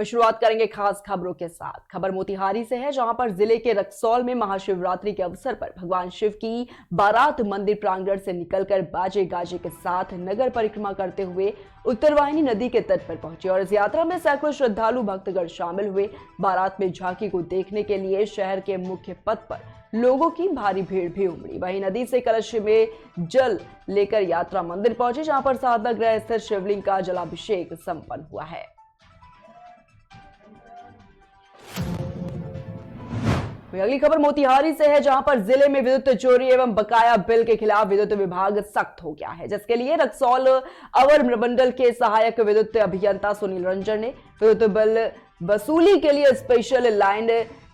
और शुरुआत करेंगे खास खबरों के साथ। खबर मोतिहारी से है, जहां पर जिले के रक्सौल में महाशिवरात्रि के अवसर पर भगवान शिव की बारात मंदिर प्रांगण से निकलकर बाजे गाजे के साथ नगर परिक्रमा करते हुए उत्तरवाहिनी नदी के तट पर पहुंची और इस यात्रा में सैकड़ों श्रद्धालु भक्तगण शामिल हुए। बारात में झांकी को देखने के लिए शहर के मुख्य पथ पर लोगों की भारी भीड़ भी उमड़ी। वहीं नदी से कलश में जल लेकर यात्रा मंदिर पहुंची, जहां पर साधना गृह स्थित शिवलिंग का जलाभिषेक संपन्न हुआ है। अगली खबर मोतिहारी से है, जहां पर जिले में विद्युत चोरी एवं बकाया बिल के खिलाफ विद्युत विभाग सख्त हो गया है, जिसके लिए रक्सौल अवर मंडल के सहायक विद्युत अभियंता सुनील रंजन ने विद्युत बिल वसूली के लिए स्पेशल लाइन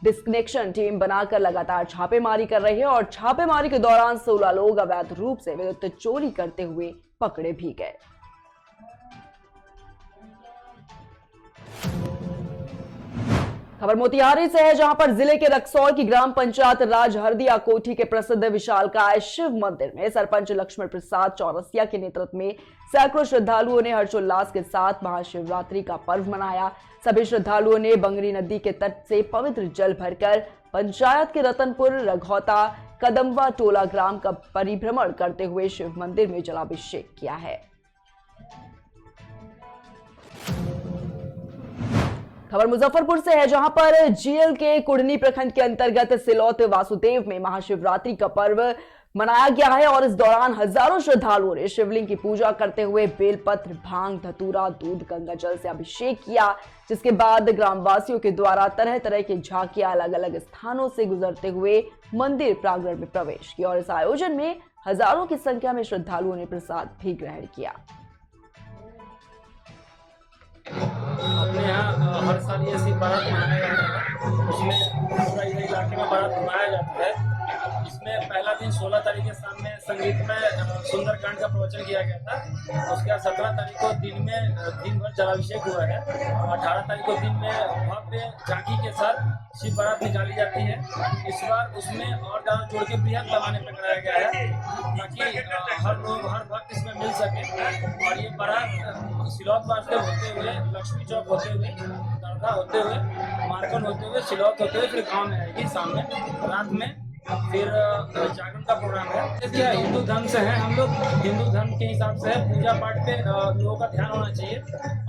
डिस्कनेक्शन टीम बनाकर लगातार छापेमारी कर रही है और छापेमारी के दौरान 16 लोग अवैध रूप से विद्युत चोरी करते हुए पकड़े भी गए। खबर मोतिहारी से है, जहां पर जिले के रक्सौल की ग्राम पंचायत राज हरदिया कोठी के प्रसिद्ध विशालकाय शिव मंदिर में सरपंच लक्ष्मण प्रसाद चौरसिया के नेतृत्व में सैकड़ों श्रद्धालुओं ने हर्षोल्लास के साथ महाशिवरात्रि का पर्व मनाया। सभी श्रद्धालुओं ने बंगरी नदी के तट से पवित्र जल भरकर पंचायत के रतनपुर, रघौता, कदम्बा टोला ग्राम का परिभ्रमण करते हुए शिव मंदिर में जलाभिषेक किया है। खबर मुजफ्फरपुर से है, जहां पर जीएल के कुढ़नी प्रखंड के अंतर्गत सिलौत वासुदेव में महाशिवरात्रि का पर्व मनाया गया है और इस दौरान हजारों श्रद्धालुओं ने शिवलिंग की पूजा करते हुए बेलपत्र, भांग, धतूरा, दूध, गंगा जल से अभिषेक किया, जिसके बाद ग्रामवासियों के द्वारा तरह तरह की झांकियां अलग अलग स्थानों से गुजरते हुए मंदिर प्रांगण में प्रवेश किया और इस आयोजन में हजारों की संख्या में श्रद्धालुओं ने प्रसाद भी ग्रहण किया। अपने यहाँ हर साल ये शिव बारात मनाया जाता है, उसमें पूरा इलाके में बारात मनाया जाता है। इसमें पहला दिन 16 तारीख के शाम में संगीत में सुंदरकांड का प्रवचन किया गया था। उसके बाद 17 तारीख को दिन भर जलाभिषेक हुआ है। 18 तारीख को दिन में भव्य झांकी के साथ शिव बारात निकाली जाती है। इस बार उसमें और ज़्यादा जोड़ के बृहद पैमाने पर कराया गया है, ताकि हर लोग, हर भक्त इसमें मिल सके। और ये बारात सिलौत वासुदेव होते हुए, लक्ष्मी चौक होते हुए, दरगाह होते हुए, मार्कन होते हुए, सिलौत होते हुए फिर गाँव में आएगी। शाम में रात में फिर जागरण का प्रोग्राम है। देखिए, हिंदू धर्म से हैं हम लोग, हिंदू धर्म के हिसाब से पूजा पाठ पे लोगों का ध्यान होना चाहिए।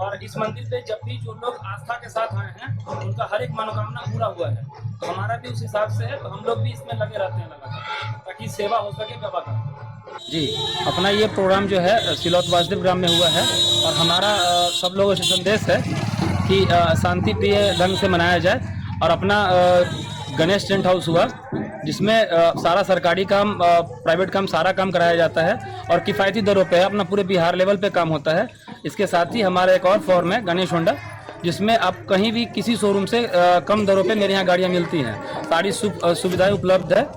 और इस मंदिर पे जब भी जो लोग आस्था के साथ आए हैं, उनका हर एक मनोकामना पूरा हुआ है। तो हमारा भी उस हिसाब से है, तो हम लोग भी इसमें लगे रहते हैं लगातार, ताकि सेवा हो सके बाबा का। जी, अपना ये प्रोग्राम जो है सिलौत वासुदेव ग्राम में हुआ है और हमारा सब लोगों से संदेश है कि शांति प्रिय ढंग से मनाया जाए। और अपना गणेश टेंट हाउस हुआ, जिसमें सारा सरकारी काम, प्राइवेट काम, सारा काम कराया जाता है और किफ़ायती दरों पे अपना पूरे बिहार लेवल पे काम होता है। इसके साथ ही हमारा एक और फॉर्म है गणेश होंडा, जिसमें आप कहीं भी किसी शोरूम से कम दरों पे मेरे यहाँ गाड़ियाँ मिलती हैं। सारी सुविधाएं उपलब्ध है।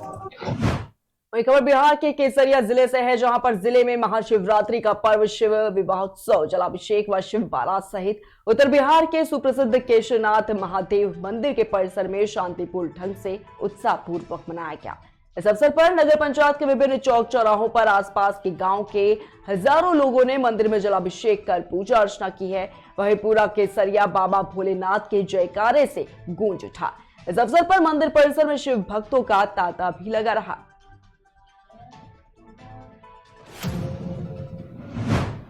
वही खबर बिहार के केसरिया जिले से है, जहां पर जिले में महाशिवरात्रि का पर्व, शिव विवाहोत्सव, जलाभिषेक व शिव बारात सहित उत्तर बिहार के सुप्रसिद्ध केशरनाथ महादेव मंदिर के परिसर में शांतिपूर्ण ढंग से उत्साहपूर्वक मनाया गया। इस अवसर पर नगर पंचायत के विभिन्न चौक चौराहों पर आसपास के गांव के हजारों लोगों ने मंदिर में जलाभिषेक कर पूजा अर्चना की है। वहीं पूरा केसरिया बाबा भोलेनाथ के जयकारे से गूंज उठा। इस अवसर पर मंदिर परिसर में शिव भक्तों का तांता भी लगा रहा।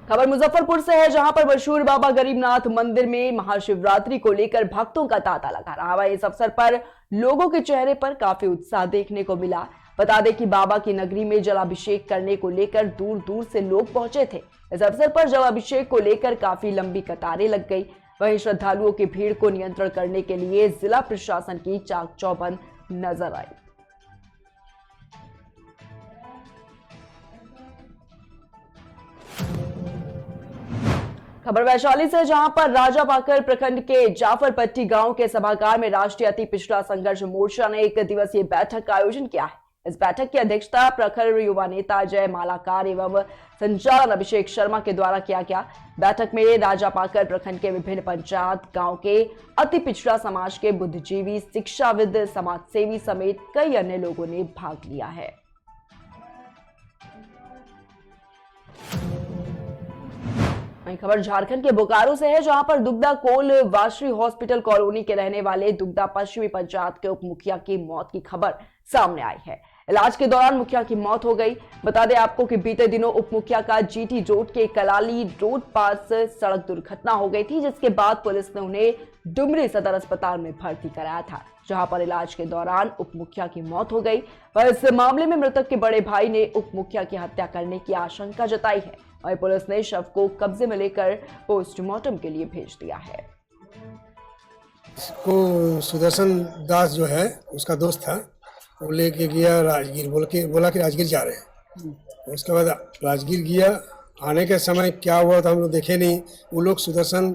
खबर मुजफ्फरपुर से है, जहां पर मशहूर बाबा गरीबनाथ मंदिर में महाशिवरात्रि को लेकर भक्तों का तांता लगा रहा। इस अवसर पर लोगों के चेहरे पर काफी उत्साह देखने को मिला। बता दें कि बाबा की नगरी में जलाभिषेक करने को लेकर दूर दूर से लोग पहुंचे थे। इस अवसर पर जलाभिषेक को लेकर काफी लंबी कतारें लग गई। वहीं श्रद्धालुओं की भीड़ को नियंत्रण करने के लिए जिला प्रशासन की चाक चौबंद नजर आई। खबर वैशाली से, जहां पर राजापाकर प्रखंड के जाफरपट्टी गांव के सभागार में राष्ट्रीय अति पिछड़ा संघर्ष मोर्चा ने एक दिवसीय बैठक का आयोजन किया है। इस बैठक की अध्यक्षता प्रखर युवा नेता जय मालाकार एवं संचालन अभिषेक शर्मा के द्वारा किया गया। बैठक में राजापाकर प्रखंड के विभिन्न पंचायत, गांव के अति पिछड़ा समाज के बुद्धिजीवी, शिक्षाविद, समाजसेवी समेत कई अन्य लोगों ने भाग लिया है। वहीं खबर झारखंड के बोकारो से है, जहां पर दुग्धा कोल वाश्री हॉस्पिटल कॉलोनी के रहने वाले दुग्धा पश्चिमी पंचायत के उप मुखिया की मौत की खबर सामने आई है। इलाज के दौरान मुखिया की मौत हो गई। बता दें आपको कि बीते दिनों उप मुखिया का जीटी रोड के कलाली रोड पास सड़क दुर्घटना हो गई थी, जिसके बाद पुलिस ने उन्हें डुमरी सदर अस्पताल में भर्ती कराया था, जहां पर इलाज के दौरान उप मुखिया की मौत हो गई। पर इस मामले में मृतक के बड़े भाई ने उप मुखिया की हत्या करने की आशंका जताई है। वहीं पुलिस ने शव को कब्जे में लेकर पोस्टमार्टम के लिए भेज दिया है। इसको सुदर्शन दास जो है उसका दोस्त था, वो लेके गया राजगीर, बोला कि राजगीर जा रहे हैं। उसके बाद राजगीर गया, आने के समय क्या हुआ था हम लोग देखे नहीं। वो लोग सुदर्शन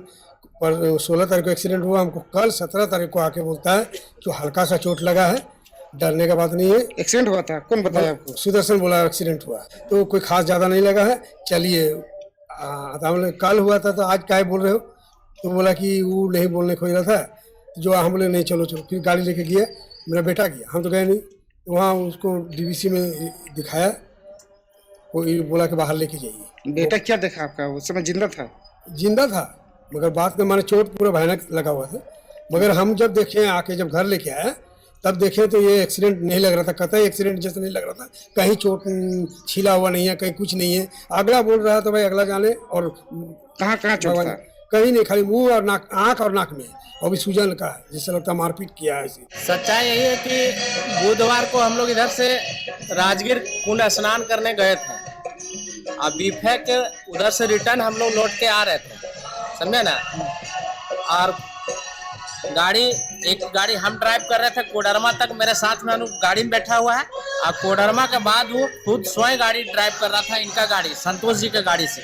पर 16 तारीख को एक्सीडेंट हुआ, हमको कल 17 तारीख को आके बोलता है कि हल्का सा चोट लगा है, डरने का बात नहीं है। एक्सीडेंट हुआ था, कौन बताया आपको? सुदर्शन बोला एक्सीडेंट हुआ, तो कोई खास ज़्यादा नहीं लगा है, चलिए। तो हम लोग कल हुआ था तो आज क्या बोल रहे हो, तो बोला कि वो नहीं बोलने खोज रहा था, जो हम बोले नहीं चलो चलो। फिर गाड़ी लेके गया, मेरा बेटा गया, हम तो गए नहीं। वहाँ उसको डीवीसी में दिखाया, कोई बोला कि बाहर लेके जाइए। बेटा क्या देखा आपका? उस समय जिंदा था? जिंदा था, मगर बात में माने चोट पूरा भयानक लगा हुआ था। मगर हम जब देखे आके, जब घर लेके आया तब देखे तो ये एक्सीडेंट नहीं लग रहा था, कतई एक्सीडेंट जैसे नहीं लग रहा था। कहीं चोट छीला हुआ नहीं है, कहीं कुछ नहीं है। अगला बोल रहा था भाई अगला जाने, और कहाँ चोट था? कहीं नहीं, खाली मुंह और नाक, आँख और नाक में, और भी सूजन का है, जिससे लगता है मारपीट किया है इसे। सच्चाई यही है कि बुधवार को हम लोग इधर से राजगीर कुंड स्नान करने गए थे। अब बीफे के उधर से रिटर्न हम लोग लौट के आ रहे थे, समझे ना। और एक गाड़ी हम ड्राइव कर रहे थे कोडरमा तक, मेरे साथ में अनु गाड़ी में बैठा हुआ है। और कोडरमा के बाद वो खुद स्वयं गाड़ी ड्राइव कर रहा था, इनका गाड़ी, संतोष जी के गाड़ी से।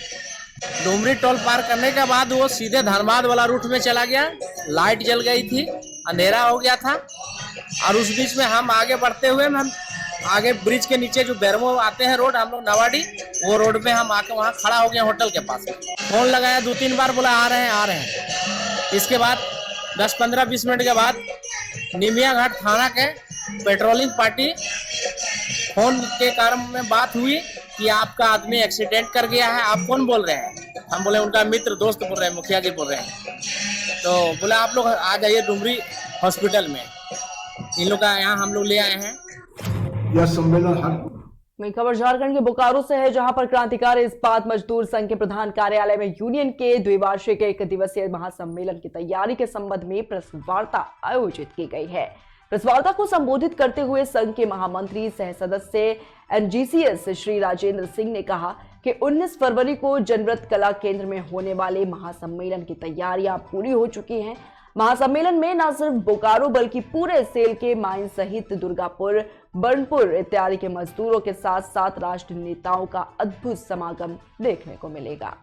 डुमरी टोल पार करने के बाद वो सीधे धनबाद वाला रूट में चला गया। लाइट जल गई थी, अंधेरा हो गया था। और उस बीच में हम आगे बढ़ते हुए, हम आगे ब्रिज के नीचे जो बैरमो आते हैं रोड, हम लोग नवाडी, वो रोड पे हम आके वहाँ खड़ा हो गए होटल के पास। फोन लगाया 2-3 बार, बोला आ रहे हैं। इसके बाद 10-15-20 मिनट के बाद निमिया घाट थाना के पेट्रोलिंग पार्टी फोन के कारण में बात हुई कि आपका आदमी एक्सीडेंट कर गया है, आप कौन बोल रहे हैं? हम बोले उनका मित्र दोस्त बोल रहे हैं, मुखिया जी बोल रहे हैं। तो बोला आप लोग आ जाइए डुमरी हॉस्पिटल में, इन लोग का यहाँ हम लोग ले आए हैं। यह सम्मेलन वहीं खबर झारखंड के बोकारो से है, जहां पर क्रांतिकारी इस्पात मजदूर संघ के प्रधान कार्यालय में यूनियन के द्विवार्षिक 1 दिवसीय महासम्मेलन की तैयारी के संबंध में प्रेस वार्ता आयोजित की गई है। प्रेस वार्ता को संबोधित करते हुए संघ के महामंत्री सह सदस्य एनजीसीएस श्री राजेंद्र सिंह ने कहा कि 19 फरवरी को जनव्रत कला केंद्र में होने वाले महासम्मेलन की तैयारियां पूरी हो चुकी हैं। महासम्मेलन में न सिर्फ बोकारो बल्कि पूरे सेल के माइन सहित दुर्गापुर, बर्नपुर इत्यादि के मजदूरों के साथ साथ राष्ट्रीय नेताओं का अद्भुत समागम देखने को मिलेगा।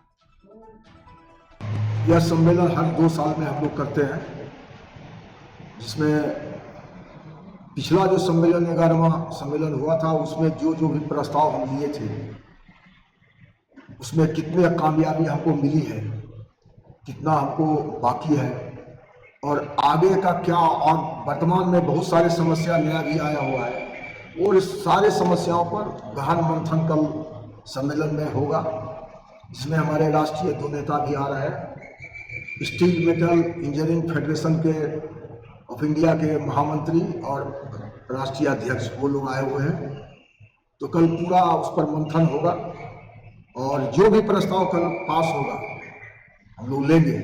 यह सम्मेलन हर 2 साल में हम लोग करते हैं, जिसमें पिछला जो सम्मेलन 11वां सम्मेलन हुआ था, उसमें जो भी प्रस्ताव हम लिए थे, उसमें कितनी कामयाबी हमको मिली है, कितना हमको बाकी है, और आगे का क्या, और वर्तमान में बहुत सारी समस्या नया भी आया हुआ है, और इस सारे समस्याओं पर गहन मंथन कल सम्मेलन में होगा, जिसमें हमारे राष्ट्रीय 2 नेता भी आ रहे हैं। स्टील मेटल इंजीनियरिंग फेडरेशन के ऑफ इंडिया के महामंत्री और राष्ट्रीय अध्यक्ष, वो लोग आए हुए हैं। तो कल पूरा उस पर मंथन होगा, और जो भी प्रस्ताव कल पास होगा हम लोग लेंगे।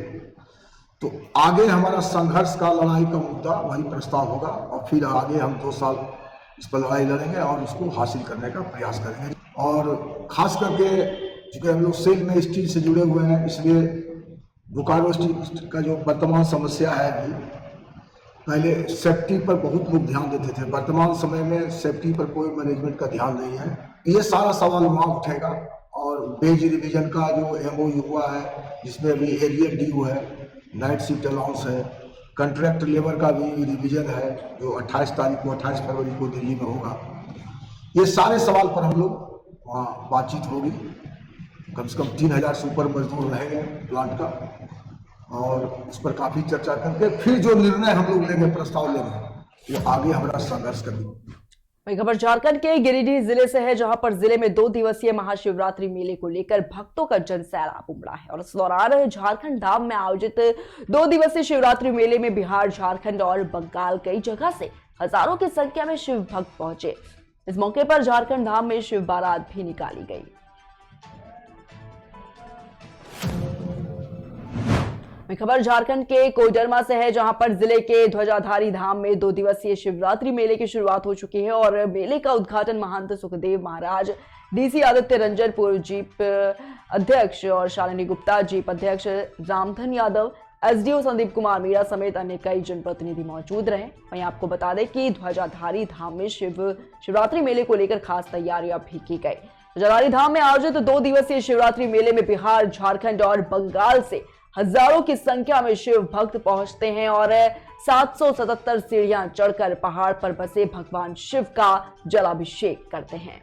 तो आगे हमारा संघर्ष का, लड़ाई का मुद्दा वही प्रस्ताव होगा, और फिर आगे हम 2 साल इस पर लड़ाई लड़ेंगे और उसको हासिल करने का प्रयास करेंगे। और खास करके चूँकि हम लोग सेल में स्टील से जुड़े हुए हैं, इसलिए बोकारो स्टील का जो वर्तमान समस्या है, अभी पहले सेफ्टी पर बहुत लोग ध्यान देते थे, वर्तमान समय में सेफ्टी पर कोई मैनेजमेंट का ध्यान नहीं है। ये सारा सवाल वहाँ उठेगा। और वेज रिवीजन का जो एमओयू हुआ है, जिसमें अभी एरियर ड्यू है, नाइट शिफ्ट अलाउंस है, कॉन्ट्रैक्ट लेबर का भी रिवीजन है, जो 28 फरवरी को दिल्ली में होगा। ये सारे सवाल पर हम लोग वहाँ बातचीत होगी। कम से कम 3000 से ऊपर मजदूर रहेंगे प्लांट का, और उस पर काफ़ी चर्चा करके फिर जो निर्णय हम लोग लेंगे, प्रस्ताव लेंगे, वो आगे हमारा संघर्ष करेंगे। वही खबर झारखंड के गिरिडीह जिले से है, जहां पर जिले में 2 दिवसीय महाशिवरात्रि मेले को लेकर भक्तों का जनसैलाब उमड़ा है। और इस दौरान झारखंड धाम में आयोजित 2 दिवसीय शिवरात्रि मेले में बिहार, झारखंड और बंगाल कई जगह से हजारों की संख्या में शिव भक्त पहुंचे। इस मौके पर झारखंड धाम में शिव बारात भी निकाली गई। खबर झारखंड के कोडरमा से है, जहां पर जिले के ध्वजाधारी धाम में 2 दिवसीय शिवरात्रि मेले की शुरुआत हो चुकी है और मेले का उद्घाटन महंत सुखदेव महाराज, डीसी आदित्य रंजन, पूर्व जीप अध्यक्ष और शालिनी गुप्ता, जीप अध्यक्ष रामधन यादव, एसडीओ संदीप कुमार मीणा समेत अन्य कई जनप्रतिनिधि मौजूद रहे। वहीं आपको बता दें कि ध्वजाधारी धाम में शिवरात्रि मेले को लेकर खास तैयारियां भी की गई। ध्वजाधारी धाम में आयोजित 2 दिवसीय शिवरात्रि मेले में बिहार, झारखंड और बंगाल से हजारों की संख्या में शिव भक्त पहुंचते हैं और 777 सीढ़ियां चढ़कर पहाड़ पर बसे भगवान शिव का जलाभिषेक करते हैं।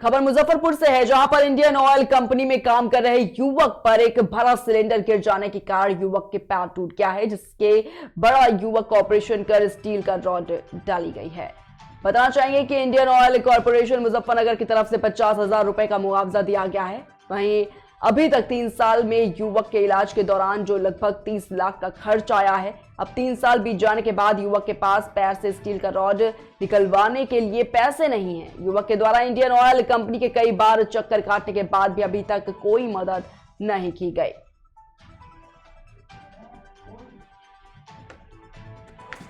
खबर मुजफ्फरपुर से है, जहां पर इंडियन ऑयल कंपनी में काम कर रहे युवक पर एक भरा सिलेंडर गिर जाने के कारण युवक के पैर टूट गया है, जिसके बड़ा युवक को ऑपरेशन कर स्टील का रॉड डाली गई है। बताना चाहेंगे कि इंडियन ऑयल कॉर्पोरेशन मुजफ्फरनगर की तरफ से 50,000 रुपए का मुआवजा दिया गया है। वहीं अभी तक 3 साल में युवक के इलाज के दौरान जो लगभग 30 लाख का खर्च आया है। अब 3 साल बीत जाने के बाद युवक के पास पैर से स्टील का रॉड निकलवाने के लिए पैसे नहीं है। युवक के द्वारा इंडियन ऑयल कंपनी के कई बार चक्कर काटने के बाद भी अभी तक कोई मदद नहीं की गई।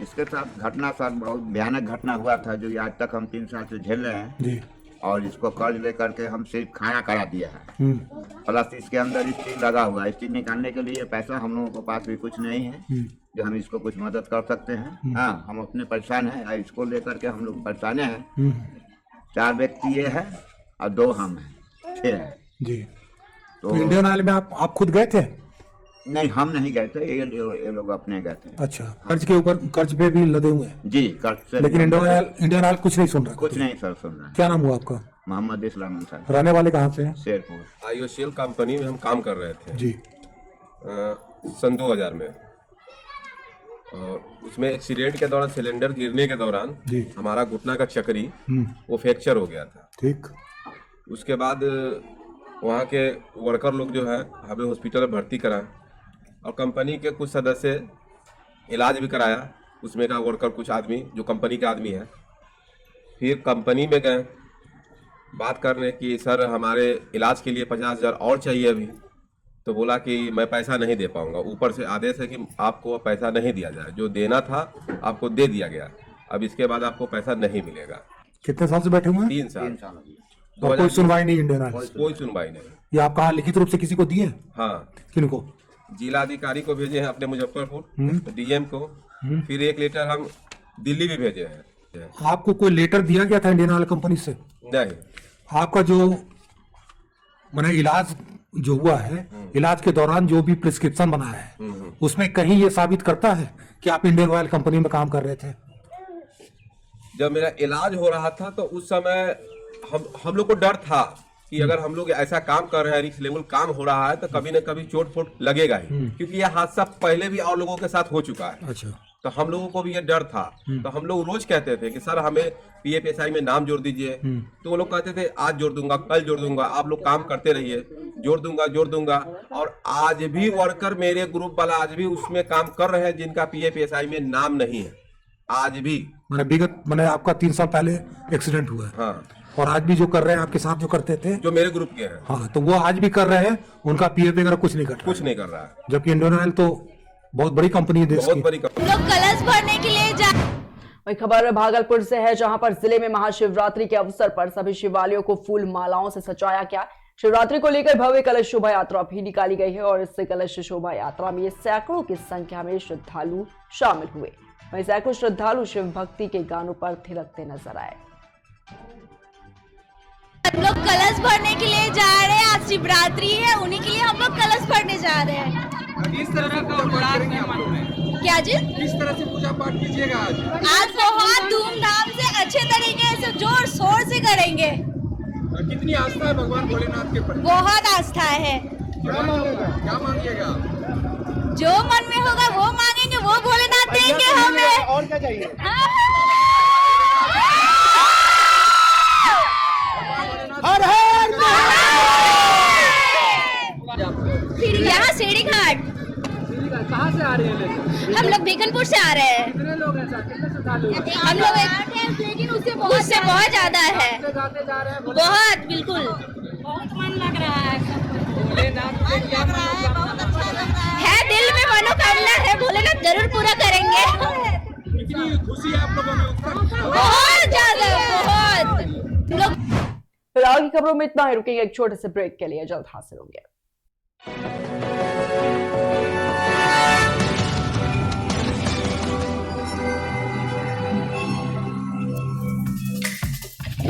इसके साथ घटना सर बहुत भयानक घटना हुआ था, जो आज तक हम 3 साल से झेल रहे हैं जी। और इसको कर्ज लेकर के हम सिर्फ खाना करा दिया है, प्लस इसके अंदर स्टील लगा हुआ है। स्टील निकालने के लिए पैसा हम लोगों के पास भी कुछ नहीं है जो हम इसको कुछ मदद कर सकते हैं। हाँ, हम अपने परेशान हैं और इसको लेकर के हम लोग परेशान हैं। 4 व्यक्ति ये है और 2 हम हैं, 6 है जी। तो इंडियन ऑयल में आप खुद गए थे? नहीं, हम नहीं गए थे, ये लोग अपने गए थे। अच्छा, कर्ज के ऊपर कर्ज पे भी लदे हुए हैं जी, कर्ज से। लेकिन इंडियन ऑयल कुछ नहीं सुन रहा? कुछ नहीं सर सुन रहा। क्या नाम हुआ आपका? मोहम्मद इस्लाम सर। रहने वाले कहाँ से हैं? शेरपुर। IOCL कंपनी में हम काम कर रहे थे जी। सन 2000 में, और उसमें एक्सीडेंट के दौरान, सिलेंडर गिरने के दौरान जी, हमारा घुटना का चक्री वो फ्रैक्चर हो गया था। ठीक। उसके बाद वहाँ के वर्कर लोग जो है हमें हॉस्पिटल में भर्ती कराए और कंपनी के कुछ सदस्य इलाज भी कराया, उसमें का वर्कर कुछ आदमी जो कंपनी के आदमी है। फिर कंपनी में गए बात करने की, सर हमारे इलाज के लिए 50,000 और चाहिए अभी। तो बोला कि मैं पैसा नहीं दे पाऊंगा, ऊपर से आदेश है कि आपको पैसा नहीं दिया जाए, जो देना था आपको दे दिया गया, अब इसके बाद आपको पैसा नहीं मिलेगा। कितने साल से बैठे हुए हैं? 3 साल। और कोई सुनवाई नहीं इंडियन ऑयल? कोई सुनवाई नहीं। ये आप कहाँ लिखित रूप से किसी को दिए? हाँ। किनको? जिला अधिकारी को भेजे हैं अपने मुजफ्फरपुर, डीएम को, फिर एक लेटर हम दिल्ली भी भेजे हैं। आपको कोई लेटर दिया गया था इंडियन ऑयल कंपनी से? नहीं। आपका जो मैंने इलाज जो हुआ है, इलाज के दौरान जो भी प्रिस्क्रिप्शन बना है, उसमें कहीं ये साबित करता है कि आप इंडियन ऑयल कंपनी में काम कर रहे थे? जब मेरा इलाज हो रहा था तो उस समय हम लोग को डर था कि अगर हम लोग ऐसा काम कर रहे हैं, रिस्क लेवल काम हो रहा है, तो कभी न कभी चोट फोट लगेगा ही, क्योंकि यह हादसा पहले भी और लोगों के साथ हो चुका है। अच्छा। तो हम लोगों को भी ये डर था। तो हम लोग रोज कहते थे कि सर हमें PFSI में नाम जोड़ दीजिए। तो वो लोग कहते थे आज जोड़ दूंगा, कल जोड़ दूंगा, आप लोग काम करते रहिए, जोड़ दूंगा। और आज भी वर्कर, मेरे ग्रुप वाला आज भी उसमें काम कर रहे हैं जिनका PFSI में नाम नहीं है, आज भी। मैंने आपका 3 साल पहले एक्सीडेंट हुआ है। हाँ। और आज भी जो कर रहे हैं आपके साथ जो करते थे, जो मेरे ग्रुप के हैं, हाँ, तो वो आज भी कर रहे हैं, उनका PF वगैरह कुछ नहीं कर रहा है। जबकि इंडियन ऑयल तो बहुत बड़ी कंपनी है, देश की। बहुत बड़ी कंपनी। लोग कलश भरने के लिए वही खबर भागलपुर से है, जहां पर जिले में महाशिवरात्रि के अवसर पर सभी शिवालयों को फूल मालाओं से सजाया गया। शिवरात्रि को लेकर भव्य कलश शोभा यात्रा भी निकाली गई है और इस कलश शोभा यात्रा में सैकड़ों की संख्या में श्रद्धालु शामिल हुए। वहीं सैकड़ों श्रद्धालु शिव भक्ति के गानों पर थिरकते नजर आए। हम लोग कलश भरने के लिए जा रहे हैं, आज शिवरात्रि है, उन्हीं के लिए हम लोग कलश भरने जा रहे हैं। किस तरह का क्या जी? किस तरह से पूजा पाठ कीजिएगा आज? आज बहुत धूमधाम से, अच्छे तरीके से, जोर शोर से करेंगे। कितनी आस्था है भगवान भोलेनाथ के प्रति? बहुत आस्था है। क्या मांगिएगा? जो मन में होगा वो मांगेंगे, वो भोलेनाथ देंगे हमें। और क्या चाहिए? हर फिर यहाँ सीढ़ी घाट। कहाँ से आ रहे हैं लेकिन? हम लोग बीकनपुर से आ रहे हैं। कितने लोग हैं साथ? कितने श्रद्धालु हैं? हम लोग लेकिन उससे बहुत ज्यादा है। गाते जा रहे हैं बहुत बिल्कुल बहुत मन लग रहा है। भोलेनाथ से क्या मनोकामना है दिल में मनोकामना है, भोलेनाथ जरूर पूरा करेंगे। कितनी खुशी है आप लोगों में? बहुत ज्यादा बहुत लोग। फिलहाल की खबरों में इतना ही, रुकेंगे एक छोटे से ब्रेक के लिए, जल्द हासिल होंगे।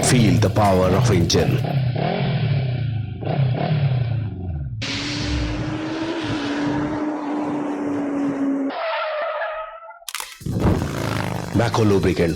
Feel the power of engine. Macco lubricant.